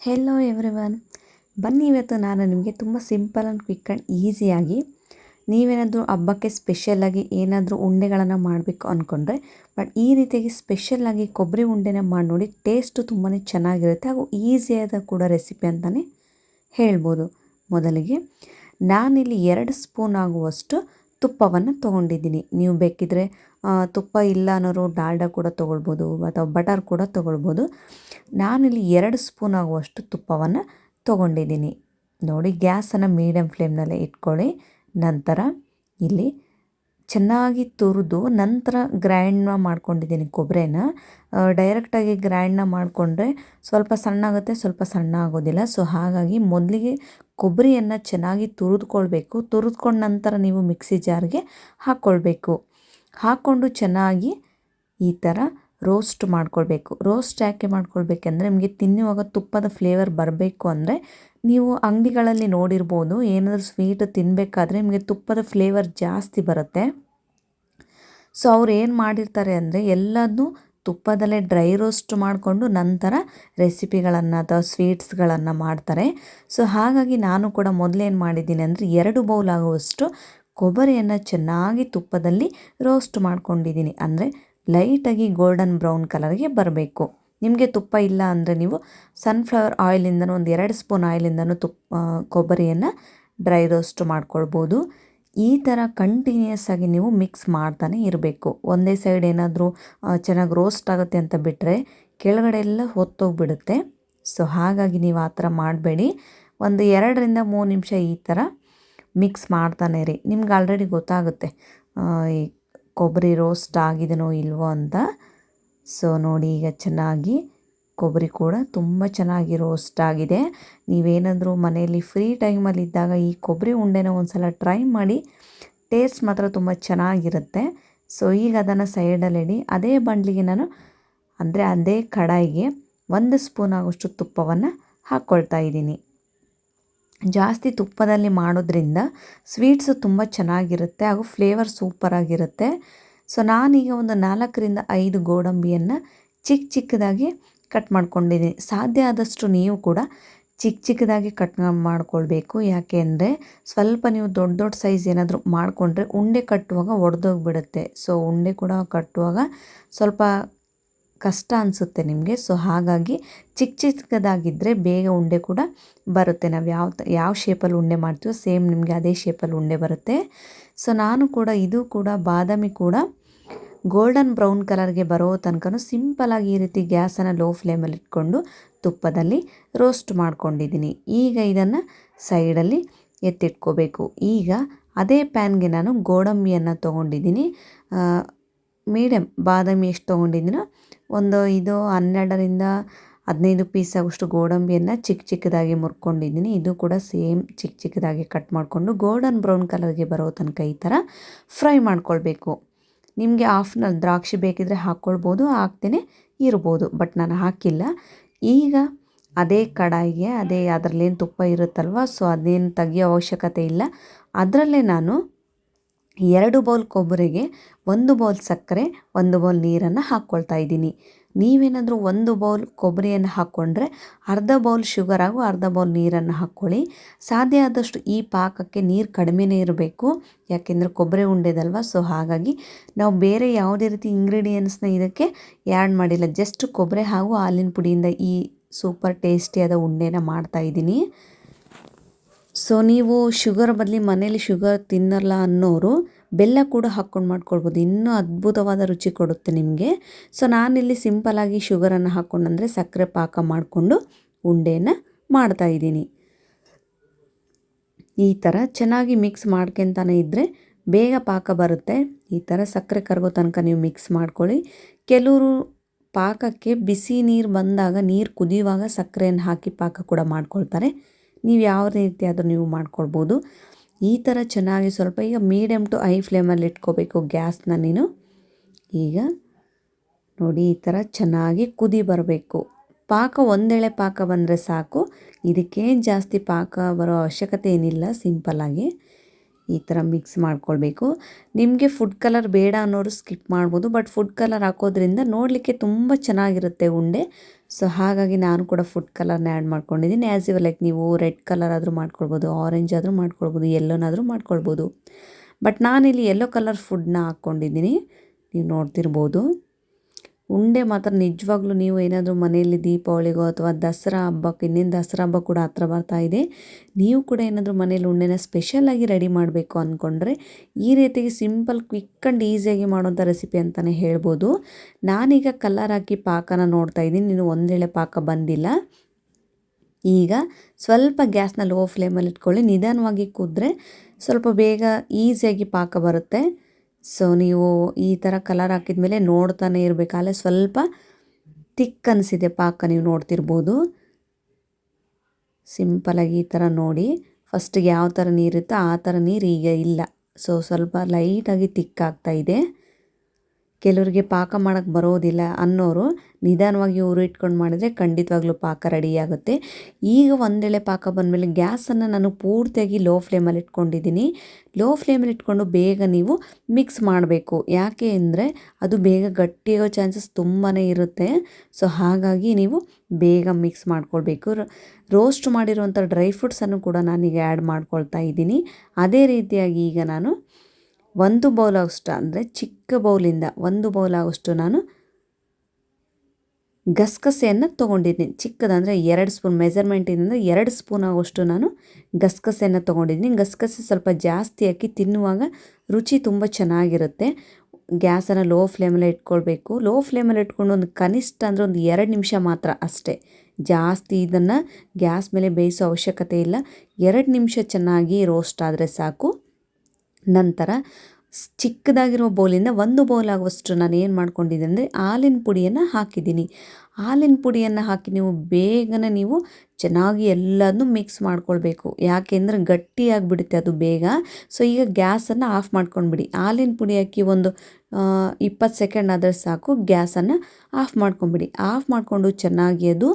Hello everyone, ಬನ್ನಿ ಇವತ್ತು ನಾನು ನಿಮಗೆ ತುಂಬ ಸಿಂಪಲ್ ಆ್ಯಂಡ್ ಕ್ವಿಕ್ ಆ್ಯಂಡ್ ಈಸಿಯಾಗಿ ನೀವೇನಾದರೂ ಹಬ್ಬಕ್ಕೆ ಸ್ಪೆಷಲಾಗಿ ಏನಾದರೂ ಉಂಡೆಗಳನ್ನು ಮಾಡಬೇಕು ಅಂದ್ಕೊಂಡ್ರೆ ಬಟ್ ಈ ರೀತಿಯಾಗಿ ಸ್ಪೆಷಲಾಗಿ ಕೊಬ್ಬರಿ ಉಂಡೆನ ಮಾಡಿ ನೋಡಿ. ಟೇಸ್ಟು ತುಂಬಾ ಚೆನ್ನಾಗಿರುತ್ತೆ ಹಾಗೂ ಈಸಿಯಾದ ಕೂಡ ರೆಸಿಪಿ ಅಂತಲೇ ಹೇಳ್ಬೋದು. ಮೊದಲಿಗೆ ನಾನಿಲ್ಲಿ 2 ಸ್ಪೂನ್ ಆಗುವಷ್ಟು ತುಪ್ಪವನ್ನು ತೊಗೊಂಡಿದ್ದೀನಿ. ನೀವು ಬೇಕಿದ್ದರೆ ತುಪ್ಪ ಇಲ್ಲ ಅನ್ನೋರು ಡಾಲ್ಡಾ ಕೂಡ ತೊಗೊಳ್ಬೋದು ಅಥವಾ ಬಟರ್ ಕೂಡ ತೊಗೊಳ್ಬೋದು. ನಾನಿಲ್ಲಿ 2 ಸ್ಪೂನ್ ಆಗುವಷ್ಟು ತುಪ್ಪವನ್ನು ತೊಗೊಂಡಿದ್ದೀನಿ. ನೋಡಿ, ಗ್ಯಾಸನ್ನು ಮೀಡಿಯಮ್ ಫ್ಲೇಮ್ನಲ್ಲೇ ಇಟ್ಕೊಳ್ಳಿ. ನಂತರ ಇಲ್ಲಿ ಚೆನ್ನಾಗಿ ತುರಿದು ನಂತರ ಗ್ರೈಂಡ್ ಮಾಡ್ಕೊಂಡಿದ್ದೀನಿ ಕೊಬ್ಬರಿನ. ಡೈರೆಕ್ಟಾಗಿ ಗ್ರೈಂಡ್ನ ಮಾಡಿಕೊಂಡ್ರೆ ಸ್ವಲ್ಪ ಸಣ್ಣ ಆಗುತ್ತೆ, ಸ್ವಲ್ಪ ಸಣ್ಣ ಆಗೋದಿಲ್ಲ. ಸೊ ಹಾಗಾಗಿ ಮೊದಲಿಗೆ ಕೊಬ್ಬರಿಯನ್ನು ಚೆನ್ನಾಗಿ ತುರಿದುಕೊಳ್ಬೇಕು. ತುರಿದ್ಕೊಂಡ ನಂತರ ನೀವು ಮಿಕ್ಸಿ ಜಾರ್ಗೆ ಹಾಕ್ಕೊಳ್ಬೇಕು. ಹಾಕ್ಕೊಂಡು ಚೆನ್ನಾಗಿ ಈ ಥರ ರೋಸ್ಟ್ ಮಾಡ್ಕೊಳ್ಬೇಕು. ರೋಸ್ಟ್ ಯಾಕೆ ಮಾಡ್ಕೊಳ್ಬೇಕಂದ್ರೆ ನಿಮಗೆ ತಿನ್ನುವಾಗ ತುಪ್ಪದ ಫ್ಲೇವರ್ ಬರಬೇಕು ಅಂದರೆ ನೀವು ಅಂಗಡಿಗಳಲ್ಲಿ ನೋಡಿರ್ಬೋದು, ಏನಾದರೂ ಸ್ವೀಟ್ ತಿನ್ನಬೇಕಾದ್ರೆ ನಿಮಗೆ ತುಪ್ಪದ ಫ್ಲೇವರ್ ಜಾಸ್ತಿ ಬರುತ್ತೆ. ಸೊ ಅವ್ರು ಏನು ಮಾಡಿರ್ತಾರೆ ಅಂದರೆ ಎಲ್ಲದನ್ನೂ ತುಪ್ಪದಲ್ಲೇ ಡ್ರೈ ರೋಸ್ಟ್ ಮಾಡಿಕೊಂಡು ನಂತರ ರೆಸಿಪಿಗಳನ್ನು ಅಥವಾ ಸ್ವೀಟ್ಸ್ಗಳನ್ನು ಮಾಡ್ತಾರೆ. ಸೊ ಹಾಗಾಗಿ ನಾನು ಕೂಡ ಮೊದಲೇನು ಮಾಡಿದ್ದೀನಿ ಅಂದರೆ 2 ಬೌಲ್ ಆಗುವಷ್ಟು ಕೊಬ್ಬರಿಯನ್ನು ಚೆನ್ನಾಗಿ ತುಪ್ಪದಲ್ಲಿ ರೋಸ್ಟ್ ಮಾಡ್ಕೊಂಡಿದ್ದೀನಿ. ಅಂದರೆ ಲೈಟಾಗಿ ಗೋಲ್ಡನ್ ಬ್ರೌನ್ ಕಲರ್ಗೆ ಬರಬೇಕು. ನಿಮಗೆ ತುಪ್ಪ ಇಲ್ಲ ಅಂದರೆ ನೀವು ಸನ್ಫ್ಲವರ್ ಆಯಿಲಿಂದನೂ ಒಂದು 2 ಸ್ಪೂನ್ ಆಯಿಲಿಂದನೂ ಕೊಬ್ಬರಿಯನ್ನು ಡ್ರೈ ರೋಸ್ಟ್ ಮಾಡ್ಕೊಳ್ಬೋದು. ಈ ಥರ ಕಂಟಿನ್ಯೂಯಸ್ ಆಗಿ ನೀವು ಮಿಕ್ಸ್ ಮಾಡ್ತಾನೆ ಇರಬೇಕು. ಒಂದೇ ಸೈಡ್ ಏನಾದರೂ ಚೆನ್ನಾಗಿ ರೋಸ್ಟ್ ಆಗುತ್ತೆ ಅಂತ ಬಿಟ್ಟರೆ ಕೆಳಗಡೆ ಎಲ್ಲ ಹೊತ್ತೋಗ್ಬಿಡುತ್ತೆ. ಸೊ ಹಾಗಾಗಿ ನೀವು ಆ ಥರ ಮಾಡಬೇಡಿ. ಒಂದು 2ರಿಂದ 3 ನಿಮಿಷ ಈ ಥರ ಮಿಕ್ಸ್ ಮಾಡ್ತಾನೆ ಇರಿ. ನಿಮ್ಗೆ ಆಲ್ರೆಡಿ ಗೊತ್ತಾಗುತ್ತೆ ಈ ಕೊಬ್ಬರಿ ರೋಸ್ಟ್ ಆಗಿದೆನೋ ಇಲ್ವೋ ಅಂತ. ಸೊ ನೋಡಿ, ಈಗ ಚೆನ್ನಾಗಿ ಕೊಬ್ಬರಿ ಕೂಡ ತುಂಬ ಚೆನ್ನಾಗಿ ರೋಸ್ಟ್ ಆಗಿದೆ. ನೀವೇನಾದರೂ ಮನೆಯಲ್ಲಿ ಫ್ರೀ ಟೈಮಲ್ಲಿದ್ದಾಗ ಈ ಕೊಬ್ಬರಿ ಉಂಡೆನ ಒಂದು ಸಲ ಟ್ರೈ ಮಾಡಿ. ಟೇಸ್ಟ್ ಮಾತ್ರ ತುಂಬ ಚೆನ್ನಾಗಿರುತ್ತೆ. ಸೊ ಈಗ ಅದನ್ನು ಸೈಡಲ್ಲಿಡಿ. ಅದೇ ಬಾಣಲಿಗೆ ನಾನು ಅಂದರೆ ಅದೇ ಕಡಾಯಿಗೆ 1 ಸ್ಪೂನ್ ಆಗೋಷ್ಟು ತುಪ್ಪವನ್ನು ಹಾಕ್ಕೊಳ್ತಾ ಇದ್ದೀನಿ. ಜಾಸ್ತಿ ತುಪ್ಪದಲ್ಲಿ ಮಾಡೋದ್ರಿಂದ ಸ್ವೀಟ್ಸು ತುಂಬ ಚೆನ್ನಾಗಿರುತ್ತೆ ಹಾಗೂ ಫ್ಲೇವರ್ ಸೂಪರಾಗಿರುತ್ತೆ. ಸೊ ನಾನೀಗ ಒಂದು 4ರಿಂದ 5 ಗೋಡಂಬಿಯನ್ನು ಚಿಕ್ಕದಾಗಿ ಕಟ್ ಮಾಡ್ಕೊಂಡಿದ್ದೀನಿ. ಸಾಧ್ಯ ಆದಷ್ಟು ನೀವು ಕೂಡ ಚಿಕ್ಕದಾಗಿ ಕಟ್ ಮಾಡ್ಕೊಳ್ಬೇಕು. ಯಾಕೆ ಅಂದರೆ ಸ್ವಲ್ಪ ನೀವು ದೊಡ್ಡ ಸೈಜ್ ಏನಾದರೂ ಮಾಡಿಕೊಂಡ್ರೆ ಉಂಡೆ ಕಟ್ಟುವಾಗ ಒಡೆದೋಗ್ಬಿಡುತ್ತೆ. ಸೊ ಉಂಡೆ ಕೂಡ ಕಟ್ಟುವಾಗ ಸ್ವಲ್ಪ ಕಷ್ಟ ಅನಿಸುತ್ತೆ ನಿಮಗೆ. ಸೊ ಹಾಗಾಗಿ ಚಿಕ್ಕದಾಗಿದ್ದರೆ ಬೇಗ ಉಂಡೆ ಕೂಡ ಬರುತ್ತೆ. ನಾವು ಯಾವ ಶೇಪಲ್ಲಿ ಉಂಡೆ ಮಾಡ್ತೀವೋ ಸೇಮ್ ನಿಮಗೆ ಅದೇ ಶೇಪಲ್ಲಿ ಉಂಡೆ ಬರುತ್ತೆ. ಸೊ ನಾನು ಕೂಡ ಇದು ಕೂಡ ಬಾದಾಮಿ ಕೂಡ ಗೋಲ್ಡನ್ ಬ್ರೌನ್ ಕಲರ್ಗೆ ಬರೋ ತನಕ ಸಿಂಪಲಾಗಿ ಈ ರೀತಿ ಗ್ಯಾಸನ್ನು ಲೋ ಫ್ಲೇಮಲ್ಲಿ ಇಟ್ಕೊಂಡು ತುಪ್ಪದಲ್ಲಿ ರೋಸ್ಟ್ ಮಾಡ್ಕೊಂಡಿದ್ದೀನಿ. ಈಗ ಇದನ್ನು ಸೈಡಲ್ಲಿ ಎತ್ತಿಟ್ಕೋಬೇಕು. ಈಗ ಅದೇ ಪ್ಯಾನ್ಗೆ ನಾನು ಗೋಡಂಬಿಯನ್ನು ತೊಗೊಂಡಿದ್ದೀನಿ. ಮೀಡಿಯಮ್ ಬಾದಾಮಿ ಎಷ್ಟು ತೊಗೊಂಡಿದ್ದೀನೋ ಇದು 12ರಿಂದ 15 ಪೀಸ್ ಆಗೋಷ್ಟು ಗೋಡಂಬಿಯನ್ನು ಚಿಕ್ಕದಾಗಿ ಮುರ್ಕೊಂಡಿದ್ದೀನಿ. ಇದು ಕೂಡ ಸೇಮ್ ಚಿಕ್ಕದಾಗಿ ಕಟ್ ಮಾಡಿಕೊಂಡು ಗೋಲ್ಡನ್ ಬ್ರೌನ್ ಕಲರ್ಗೆ ಬರೋ ತನಕ ಈ ಥರ ಫ್ರೈ ಮಾಡ್ಕೊಳ್ಬೇಕು. ನಿಮಗೆ ಹಾಫ್ನಲ್ಲಿ ದ್ರಾಕ್ಷಿ ಬೇಕಿದ್ರೆ ಹಾಕ್ಕೊಳ್ಬೋದು, ಹಾಕ್ತೇನೆ ಇರ್ಬೋದು, ಬಟ್ ನಾನು ಹಾಕಿಲ್ಲ. ಈಗ ಅದೇ ಕಡಾಯಿಗೆ ಅದರಲ್ಲೇನು ತುಪ್ಪ ಇರುತ್ತಲ್ವ, ಸೊ ಅದೇನು ತೆಗಿಯೋ ಅವಶ್ಯಕತೆ ಇಲ್ಲ. ಅದರಲ್ಲೇ ನಾನು 2 ಬೌಲ್ ಕೊಬ್ಬರಿಗೆ 1 ಬೌಲ್ ಸಕ್ಕರೆ, 1 ಬೌಲ್ ನೀರನ್ನು ಹಾಕ್ಕೊಳ್ತಾ ಇದ್ದೀನಿ. ನೀವೇನಾದರೂ 1 ಬೌಲ್ ಕೊಬ್ಬರಿಯನ್ನು ಹಾಕ್ಕೊಂಡ್ರೆ ಅರ್ಧ ಬೌಲ್ ಶುಗರ್ ಹಾಗೂ ಅರ್ಧ ಬೌಲ್ ನೀರನ್ನು ಹಾಕ್ಕೊಳ್ಳಿ. ಸಾಧ್ಯ ಆದಷ್ಟು ಈ ಪಾಕಕ್ಕೆ ನೀರು ಕಡಿಮೆನೇ ಇರಬೇಕು. ಯಾಕೆಂದರೆ ಕೊಬ್ಬರಿ ಉಂಡೆದಲ್ವ. ಸೊ ಹಾಗಾಗಿ ನಾವು ಬೇರೆ ಯಾವುದೇ ರೀತಿ ಇಂಗ್ರೀಡಿಯೆಂಟ್ಸ್ನ ಇದಕ್ಕೆ ಆ್ಯಡ್ ಮಾಡಿಲ್ಲ. ಜಸ್ಟ್ ಕೊಬ್ಬರಿ ಹಾಗೂ ಹಾಲಿನ ಪುಡಿಯಿಂದ ಈ ಸೂಪರ್ ಟೇಸ್ಟಿಯಾದ ಉಂಡೆನ ಮಾಡ್ತಾಯಿದ್ದೀನಿ. ಸೊ ನೀವು ಶುಗರ್ ಬದಲಿ ಮನೇಲಿ ಶುಗರ್ ತಿನ್ನಲ್ಲ ಅನ್ನೋರು ಬೆಲ್ಲ ಕೂಡ ಹಾಕ್ಕೊಂಡು ಮಾಡ್ಕೊಳ್ಬೋದು. ಇನ್ನೂ ಅದ್ಭುತವಾದ ರುಚಿ ಕೊಡುತ್ತೆ ನಿಮಗೆ. ಸೊ ನಾನಿಲ್ಲಿ ಸಿಂಪಲಾಗಿ ಶುಗರನ್ನು ಹಾಕ್ಕೊಂಡಂದರೆ ಸಕ್ಕರೆ ಪಾಕ ಮಾಡಿಕೊಂಡು ಉಂಡೆಯನ್ನು ಮಾಡ್ತಾಯಿದ್ದೀನಿ. ಈ ಥರ ಚೆನ್ನಾಗಿ ಮಿಕ್ಸ್ ಮಾಡ್ಕೊತಾನೆ ಇದ್ದರೆ ಬೇಗ ಪಾಕ ಬರುತ್ತೆ. ಈ ಥರ ಸಕ್ಕರೆ ಕರಗೋ ತನಕ ನೀವು ಮಿಕ್ಸ್ ಮಾಡ್ಕೊಳ್ಳಿ. ಕೆಲವರು ಪಾಕಕ್ಕೆ ಬಿಸಿ ನೀರು ಬಂದಾಗ ನೀರು ಕುದಿಯುವಾಗ ಸಕ್ಕರೆಯನ್ನು ಹಾಕಿ ಪಾಕ ಕೂಡ ಮಾಡ್ಕೊಳ್ತಾರೆ. ನೀವು ಯಾವ ರೀತಿ ಆದರೂ ನೀವು ಮಾಡ್ಕೊಳ್ಬೋದು. ಈ ಥರ ಚೆನ್ನಾಗಿ ಸ್ವಲ್ಪ ಈಗ ಮೀಡಿಯಮ್ ಟು ಹೈ ಫ್ಲೇಮಲ್ಲಿ ಇಟ್ಕೋಬೇಕು ಗ್ಯಾಸ್ನ ನೀನು. ಈಗ ನೋಡಿ, ಈ ಥರ ಚೆನ್ನಾಗಿ ಕುದಿ ಬರಬೇಕು. ಪಾಕ ಒಂದೆಳೆ ಪಾಕ ಬಂದರೆ ಸಾಕು. ಇದಕ್ಕೇನು ಜಾಸ್ತಿ ಪಾಕ ಬರೋ ಅವಶ್ಯಕತೆ ಏನಿಲ್ಲ. ಸಿಂಪಲ್ಲಾಗಿ ಈ ಥರ ಮಿಕ್ಸ್ ಮಾಡ್ಕೊಳ್ಬೇಕು. ನಿಮಗೆ ಫುಡ್ ಕಲರ್ ಬೇಡ ಅನ್ನೋರು ಸ್ಕಿಪ್ ಮಾಡ್ಬೋದು, ಬಟ್ ಫುಡ್ ಕಲರ್ ಹಾಕೋದ್ರಿಂದ ನೋಡಲಿಕ್ಕೆ ತುಂಬ ಚೆನ್ನಾಗಿರುತ್ತೆ ಉಂಡೆ. ಸೊ ಹಾಗಾಗಿ ನಾನು ಕೂಡ ಫುಡ್ ಕಲರ್ನ ಆ್ಯಡ್ ಮಾಡ್ಕೊಂಡಿದ್ದೀನಿ. ಆ್ಯಸ್ ಯು ಲೈಕ್, ನೀವು ರೆಡ್ ಕಲರ್ ಆದರೂ ಮಾಡ್ಕೊಳ್ಬೋದು, ಆರೆಂಜ್ ಆದರೂ ಮಾಡ್ಕೊಳ್ಬೋದು, ಯೆಲ್ಲೋನಾದರೂ ಮಾಡ್ಕೊಳ್ಬೋದು. ಬಟ್ ನಾನಿಲ್ಲಿ ಯೆಲ್ಲೋ ಕಲರ್ ಫುಡ್ನ ಹಾಕ್ಕೊಂಡಿದ್ದೀನಿ, ನೀವು ನೋಡ್ತಿರ್ಬೋದು. ಉಂಡೆ ಮಾತ್ರ ನಿಜವಾಗ್ಲೂ ನೀವು ಏನಾದರೂ ಮನೆಯಲ್ಲಿ ದೀಪಾವಳಿಗೋ ಅಥವಾ ದಸರಾ ಹಬ್ಬಕ್ಕೆ, ಇನ್ನೇನು ದಸರಾ ಹಬ್ಬ ಕೂಡ ಹತ್ರ ಬರ್ತಾ ಇದೆ, ನೀವು ಕೂಡ ಏನಾದರೂ ಮನೇಲಿ ಉಂಡೆನ ಸ್ಪೆಷಲಾಗಿ ರೆಡಿ ಮಾಡಬೇಕು ಅಂದ್ಕೊಂಡ್ರೆ ಈ ರೀತಿಗೆ ಸಿಂಪಲ್, ಕ್ವಿಕ್ ಆ್ಯಂಡ್ ಈಸಿಯಾಗಿ ಮಾಡೋಂಥ ರೆಸಿಪಿ ಅಂತಲೇ ಹೇಳ್ಬೋದು. ನಾನೀಗ ಕಲರ್ ಹಾಕಿ ಪಾಕನ ನೋಡ್ತಾ ಇದ್ದೀನಿ, ನೀನು ಒಂದೇಳೆ ಪಾಕ ಬಂದಿಲ್ಲ. ಈಗ ಸ್ವಲ್ಪ ಗ್ಯಾಸ್ನ ಲೋ ಫ್ಲೇಮಲ್ಲಿ ಇಟ್ಕೊಳ್ಳಿ, ನಿಧಾನವಾಗಿ ಕುದ್ರೆ ಸ್ವಲ್ಪ ಬೇಗ ಈಸಿಯಾಗಿ ಪಾಕ ಬರುತ್ತೆ. ಸೊ ನೀವು ಈ ಥರ ಕಲರ್ ಹಾಕಿದ ಮೇಲೆ ನೋಡ್ತಾನೆ ಇರಬೇಕು. ಅಲ್ಲೇ ಸ್ವಲ್ಪ ತಿಕ್ ಅನಿಸಿದೆ ಪಾಕ, ನೀವು ನೋಡ್ತಿರ್ಬೋದು. ಸಿಂಪಲಾಗಿ ಈ ಥರ ನೋಡಿ, ಫಸ್ಟಿಗೆ ಯಾವ ಥರ ನೀರಿತ್ತೋ ಆ ಥರ ನೀರು ಈಗ ಇಲ್ಲ. ಸೊ ಸ್ವಲ್ಪ ಲೈಟಾಗಿ ತಿಕ್ಕಾಗ್ತಾ ಇದೆ. ಕೆಲವರಿಗೆ ಪಾಕ ಮಾಡೋಕ್ಕೆ ಬರೋದಿಲ್ಲ ಅನ್ನೋರು ನಿಧಾನವಾಗಿ ಊರು ಇಟ್ಕೊಂಡು ಮಾಡಿದರೆ ಖಂಡಿತವಾಗ್ಲೂ ಪಾಕ ರೆಡಿಯಾಗುತ್ತೆ. ಈಗ ಒಂದೆಳೆ ಪಾಕ ಬಂದಮೇಲೆ ಗ್ಯಾಸನ್ನು ನಾನು ಪೂರ್ತಿಯಾಗಿ ಲೋ ಫ್ಲೇಮಲ್ಲಿ ಇಟ್ಕೊಂಡಿದ್ದೀನಿ. ಲೋ ಫ್ಲೇಮಲ್ಲಿ ಇಟ್ಕೊಂಡು ಬೇಗ ನೀವು ಮಿಕ್ಸ್ ಮಾಡಬೇಕು. ಯಾಕೆ ಅಂದರೆ ಅದು ಬೇಗ ಗಟ್ಟಿಯಾಗೋ ಚಾನ್ಸಸ್ ತುಂಬಾ ಇರುತ್ತೆ. ಸೊ ಹಾಗಾಗಿ ನೀವು ಬೇಗ ಮಿಕ್ಸ್ ಮಾಡ್ಕೊಳ್ಬೇಕು. ರೋಸ್ಟ್ ಮಾಡಿರುವಂಥ ಡ್ರೈ ಫ್ರೂಟ್ಸನ್ನು ಕೂಡ ನಾನೀಗ ಆ್ಯಡ್ ಮಾಡ್ಕೊಳ್ತಾ ಇದ್ದೀನಿ. ಅದೇ ರೀತಿಯಾಗಿ ಈಗ ನಾನು 1 ಬೌಲ್ ಆಗೋಷ್ಟು, ಅಂದರೆ ಚಿಕ್ಕ ಬೌಲಿಂದ 1 ಬೌಲ್ ಆಗೋಷ್ಟು ನಾನು ಗಸಗಸೆಯನ್ನು ತೊಗೊಂಡಿದ್ದೀನಿ. ಚಿಕ್ಕದಂದರೆ 2 ಸ್ಪೂನ್, ಮೆಜರ್ಮೆಂಟಿಂದ 2 ಸ್ಪೂನ್ ಆಗೋಷ್ಟು ನಾನು ಗಸಗಸೆಯನ್ನು ತೊಗೊಂಡಿದ್ದೀನಿ. ಗಸಗಸೆ ಸ್ವಲ್ಪ ಜಾಸ್ತಿ ಹಾಕಿ ತಿನ್ನುವಾಗ ರುಚಿ ತುಂಬ ಚೆನ್ನಾಗಿರುತ್ತೆ. ಗ್ಯಾಸನ್ನು ಲೋ ಫ್ಲೇಮಲ್ಲೇ ಇಟ್ಕೊಳ್ಬೇಕು. ಲೋ ಫ್ಲೇಮಲ್ಲಿ ಇಟ್ಕೊಂಡು ಒಂದು ಕನಿಷ್ಠ ಅಂದರೆ ಒಂದು 2 ನಿಮಿಷ ಮಾತ್ರ ಅಷ್ಟೇ, ಜಾಸ್ತಿ ಇದನ್ನು ಗ್ಯಾಸ್ ಮೇಲೆ ಬೇಯಿಸೋ ಅವಶ್ಯಕತೆ ಇಲ್ಲ. 2 ನಿಮಿಷ ಚೆನ್ನಾಗಿ ರೋಸ್ಟ್ ಆದರೆ ಸಾಕು. ನಂತರ ಚಿಕ್ಕದಾಗಿರೋ ಬೌಲಿಂದ 1 ಬೌಲ್ ಆಗುವಷ್ಟು ನಾನು ಏನು ಮಾಡ್ಕೊಂಡಿದ್ದೀನಿ ಅಂದರೆ ಹಾಲಿನ ಪುಡಿಯನ್ನು ಹಾಕಿದ್ದೀನಿ. ಹಾಲಿನ ಪುಡಿಯನ್ನು ಹಾಕಿ ನೀವು ಬೇಗನೆ ನೀವು ಚೆನ್ನಾಗಿ ಎಲ್ಲದನ್ನೂ ಮಿಕ್ಸ್ ಮಾಡ್ಕೊಳ್ಬೇಕು. ಯಾಕೆಂದರೆ ಗಟ್ಟಿಯಾಗಿಬಿಡುತ್ತೆ ಅದು ಬೇಗ. ಸೊ ಈಗ ಗ್ಯಾಸನ್ನು ಆಫ್ ಮಾಡ್ಕೊಂಡ್ಬಿಡಿ. ಹಾಲಿನ ಪುಡಿ ಹಾಕಿ ಒಂದು 20 ಸೆಕೆಂಡ್ ಆದರೆ ಸಾಕು, ಗ್ಯಾಸನ್ನು ಆಫ್ ಮಾಡ್ಕೊಂಬಿಡಿ. ಆಫ್ ಮಾಡಿಕೊಂಡು ಚೆನ್ನಾಗಿ ಅದು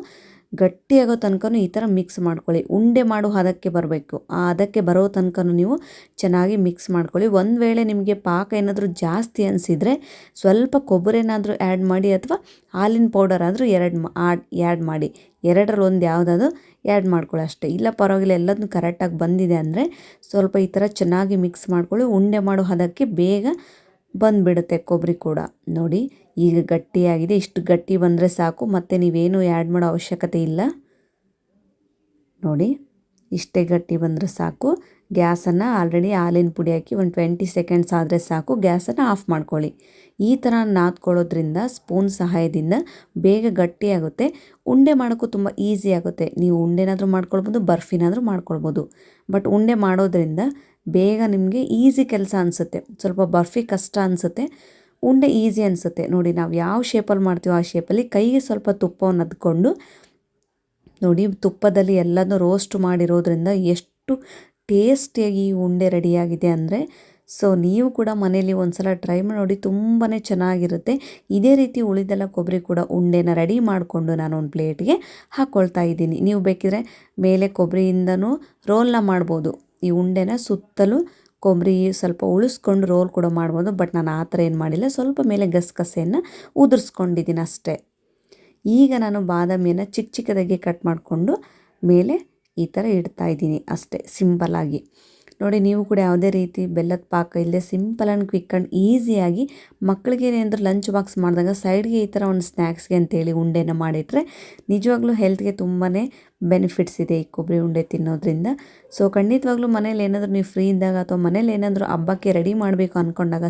ಗಟ್ಟಿಯಾಗೋ ತನಕ ಈ ಥರ ಮಿಕ್ಸ್ ಮಾಡ್ಕೊಳ್ಳಿ. ಉಂಡೆ ಮಾಡೋ ಹದಕ್ಕೆ ಬರಬೇಕು, ಆ ಹದಕ್ಕೆ ಬರೋ ತನಕ ನೀವು ಚೆನ್ನಾಗಿ ಮಿಕ್ಸ್ ಮಾಡ್ಕೊಳ್ಳಿ. ಒಂದು ವೇಳೆ ನಿಮಗೆ ಪಾಕ ಏನಾದರೂ ಜಾಸ್ತಿ ಅನಿಸಿದರೆ ಸ್ವಲ್ಪ ಕೊಬ್ಬರಿನಾದರೂ ಆ್ಯಡ್ ಮಾಡಿ, ಅಥವಾ ಹಾಲಿನ ಪೌಡರ್ ಆದರೂ ಆ್ಯಡ್ ಮಾಡಿ. ಎರಡರಲ್ಲಿ ಒಂದು ಯಾವುದಾದ್ರು ಆ್ಯಡ್ ಮಾಡ್ಕೊಳ್ಳಿ ಅಷ್ಟೇ. ಇಲ್ಲ ಪರವಾಗಿಲ್ಲ, ಎಲ್ಲದನ್ನೂ ಕರೆಕ್ಟಾಗಿ ಬಂದಿದೆ ಅಂದರೆ ಸ್ವಲ್ಪ ಈ ಥರ ಚೆನ್ನಾಗಿ ಮಿಕ್ಸ್ ಮಾಡ್ಕೊಳ್ಳಿ. ಉಂಡೆ ಮಾಡೋ ಹದಕ್ಕೆ ಬೇಗ ಬಂದುಬಿಡುತ್ತೆ ಕೊಬ್ಬರಿ ಕೂಡ. ನೋಡಿ ಈಗ ಗಟ್ಟಿಯಾಗಿದೆ. ಇಷ್ಟು ಗಟ್ಟಿ ಬಂದರೆ ಸಾಕು, ಮತ್ತು ನೀವೇನು ಆ್ಯಡ್ ಮಾಡೋ ಅವಶ್ಯಕತೆ ಇಲ್ಲ. ನೋಡಿ ಇಷ್ಟೇ ಗಟ್ಟಿ ಬಂದರೆ ಸಾಕು. ಗ್ಯಾಸನ್ನು ಆಲ್ರೆಡಿ ಹಾಲಿನ ಪುಡಿ ಹಾಕಿ ಒಂದು 20 ಸೆಕೆಂಡ್ಸ್ ಆದರೆ ಸಾಕು, ಗ್ಯಾಸನ್ನು ಆಫ್ ಮಾಡ್ಕೊಳ್ಳಿ. ಈ ಥರ ನಾದ್ಕೊಳ್ಳೋದ್ರಿಂದ ಸ್ಪೂನ್ ಸಹಾಯದಿಂದ ಬೇಗ ಗಟ್ಟಿಯಾಗುತ್ತೆ. ಉಂಡೆ ಮಾಡೋಕ್ಕೂ ತುಂಬ ಈಸಿ ಆಗುತ್ತೆ. ನೀವು ಉಂಡೆನಾದರೂ ಮಾಡ್ಕೊಳ್ಬೋದು, ಬರ್ಫಿನಾದರೂ ಮಾಡ್ಕೊಳ್ಬೋದು. ಬಟ್ ಉಂಡೆ ಮಾಡೋದ್ರಿಂದ ಬೇಗ ನಿಮಗೆ ಈಸಿ ಕೆಲಸ ಅನಿಸುತ್ತೆ. ಸ್ವಲ್ಪ ಬರ್ಫಿ ಕಷ್ಟ ಅನಿಸುತ್ತೆ, ಉಂಡೆ ಈಸಿ ಅನಿಸುತ್ತೆ. ನೋಡಿ ನಾವು ಯಾವ ಶೇಪಲ್ಲಿ ಮಾಡ್ತೀವೋ ಆ ಶೇಪಲ್ಲಿ ಕೈಗೆ ಸ್ವಲ್ಪ ತುಪ್ಪವನ್ನು ಅದ್ಕೊಂಡು ನೋಡಿ, ತುಪ್ಪದಲ್ಲಿ ಎಲ್ಲದನ್ನೂ ರೋಸ್ಟ್ ಮಾಡಿರೋದ್ರಿಂದ ಎಷ್ಟು ಟೇಸ್ಟಿಯಾಗಿ ಈ ಉಂಡೆ ರೆಡಿಯಾಗಿದೆ ಅಂದರೆ, ಸೊ ನೀವು ಕೂಡ ಮನೇಲಿ ಒಂದು ಸಲ ಟ್ರೈ ಮಾಡಿ ನೋಡಿ, ತುಂಬಾ ಚೆನ್ನಾಗಿರುತ್ತೆ. ಇದೇ ರೀತಿ ಉಳಿದೆಲ್ಲ ಕೊಬ್ಬರಿ ಕೂಡ ಉಂಡೆನ ರೆಡಿ ಮಾಡಿಕೊಂಡು ನಾನು ಒಂದು ಪ್ಲೇಟ್ಗೆ ಹಾಕ್ಕೊಳ್ತಾ ಇದ್ದೀನಿ. ನೀವು ಬೇಕಿದ್ರೆ ಮೇಲೆ ಕೊಬ್ಬರಿಯಿಂದನೂ ರೋಲ್ನ ಮಾಡ್ಬೋದು. ಈ ಉಂಡೆನ ಸುತ್ತಲೂ ಕೊಬ್ಬರಿ ಸ್ವಲ್ಪ ಉಳಿಸ್ಕೊಂಡು ರೋಲ್ ಕೂಡ ಮಾಡ್ಬೋದು. ಬಟ್ ನಾನು ಆ ಥರ ಏನು ಮಾಡಿಲ್ಲ, ಸ್ವಲ್ಪ ಮೇಲೆ ಗಸಗಸೆಯನ್ನು ಉದುರಿಸ್ಕೊಂಡಿದ್ದೀನಿ ಅಷ್ಟೇ. ಈಗ ನಾನು ಬಾದಾಮಿಯನ್ನು ಚಿಕ್ಕ ಚಿಕ್ಕದಾಗಿ ಕಟ್ ಮಾಡಿಕೊಂಡು ಮೇಲೆ ಈ ಥರ ಇಡ್ತಾಯಿದ್ದೀನಿ ಅಷ್ಟೇ, ಸಿಂಪಲ್ಲಾಗಿ. ನೋಡಿ ನೀವು ಕೂಡ ಯಾವುದೇ ರೀತಿ ಬೆಲ್ಲದ ಪಾಕ ಇಲ್ಲದೆ ಸಿಂಪಲ್ ಆ್ಯಂಡ್ ಕ್ವಿಕ್ ಆ್ಯಂಡ್ ಈಸಿಯಾಗಿ ಮಕ್ಕಳಿಗೆ ಏನಾದರೂ ಲಂಚ್ ಬಾಕ್ಸ್ ಮಾಡಿದಾಗ ಸೈಡ್ಗೆ ಈ ಥರ ಒಂದು ಸ್ನ್ಯಾಕ್ಸ್ಗೆ ಅಂತೇಳಿ ಉಂಡೆನ ಮಾಡಿಟ್ರೆ ನಿಜವಾಗ್ಲೂ ಹೆಲ್ತ್ಗೆ ತುಂಬಾ ಬೆನಿಫಿಟ್ಸ್ ಇದೆ ಈ ಕೊಬ್ಬರಿ ಉಂಡೆ ತಿನ್ನೋದ್ರಿಂದ. ಸೊ ಖಂಡಿತವಾಗ್ಲೂ ಮನೇಲಿ ಏನಾದರೂ ನೀವು ಫ್ರೀ ಇದ್ದಾಗ ಅಥವಾ ಮನೇಲಿ ಏನಾದರೂ ಹಬ್ಬಕ್ಕೆ ರೆಡಿ ಮಾಡಬೇಕು ಅಂದ್ಕೊಂಡಾಗ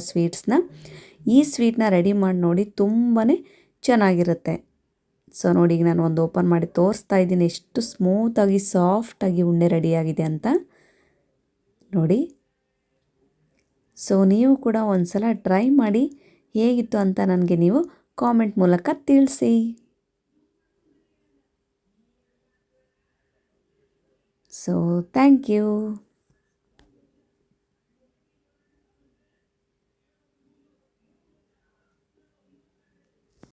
ಈ ಸ್ವೀಟ್ನ ರೆಡಿ ಮಾಡಿ ನೋಡಿ, ತುಂಬಾ ಚೆನ್ನಾಗಿರುತ್ತೆ. ಸೊ ನೋಡಿ ಈಗ ನಾನು ಒಂದು ಓಪನ್ ಮಾಡಿ ತೋರಿಸ್ತಾ ಇದ್ದೀನಿ ಎಷ್ಟು ಸ್ಮೂತಾಗಿ ಸಾಫ್ಟಾಗಿ ಉಂಡೆ ರೆಡಿಯಾಗಿದೆ ಅಂತ ನೋಡಿ. ಸೊ ನೀವು ಕೂಡ ಒಂದು ಸಲ ಟ್ರೈ ಮಾಡಿ, ಹೇಗಿತ್ತು ಅಂತ ನನಗೆ ನೀವು ಕಾಮೆಂಟ್ ಮೂಲಕ ತಿಳಿಸಿ. So thank you.